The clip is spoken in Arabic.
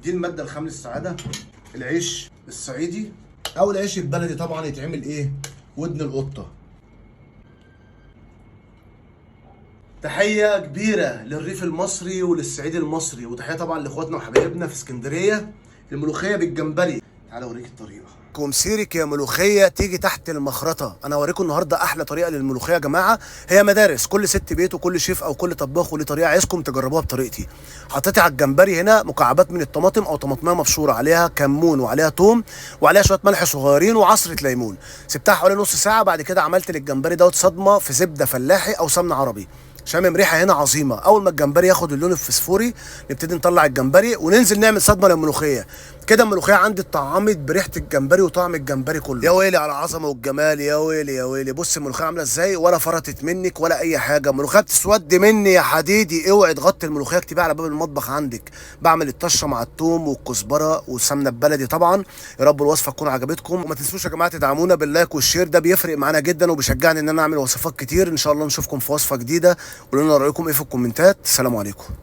دي الماده الخام للسعاده. العيش الصعيدي او العيش البلدي طبعا يتعمل ايه؟ ودن القطه. تحيه كبيره للريف المصري وللصعيد المصري، وتحيه طبعا لاخواتنا وحبايبنا في اسكندريه. الملوخيه بالجمبري، تعالى اوريك الطريقه. كومسيرك يا ملوخيه تيجي تحت المخرطه. انا هوريكم النهارده احلى طريقه للملوخيه يا جماعه. هي مدارس، كل ست بيت وكل شيف او كل طباخ وليه طريقه، عايزكم تجربوها بطريقتي. حطيت على الجمبري هنا مكعبات من الطماطم او طماطميه مبشوره، عليها كمون وعليها توم وعليها شويه ملح صغيرين وعصره ليمون. سبتها حوالي نص ساعه. بعد كده عملت للجمبري دوت صدمه في زبده فلاحي او سمنه عربي. شامم ريحه هنا عظيمه. اول ما الجمبري ياخد اللون الفسفوري نبتدي نطلع الجمبري وننزل نعمل صدمه للملوخيه. كده الملوخيه عندي اتطعمت بريحه الجمبري وطعم الجمبري كله. يا ويلي على العظمه والجمال، يا ويلي يا ويلي. بص الملوخيه عامله ازاي، ولا فرطت منك ولا اي حاجه. الملوخيه بتسود مني يا حديدي. اوعي تغطي الملوخيه، اكتبيها على باب المطبخ عندك. بعمل الطشه مع الثوم والكزبره والسمنه البلدي طبعا. يا رب الوصفه تكون عجبتكم، وما تنسوش يا جماعه تدعمونا باللايك والشير، ده بيفرق معانا جدا وبيشجعني ان انا اعمل وصفات كتير. ان شاء الله نشوفكم في وصفه جديده، قولوا لنا رايكم ايه في الكومنتات. السلام عليكم.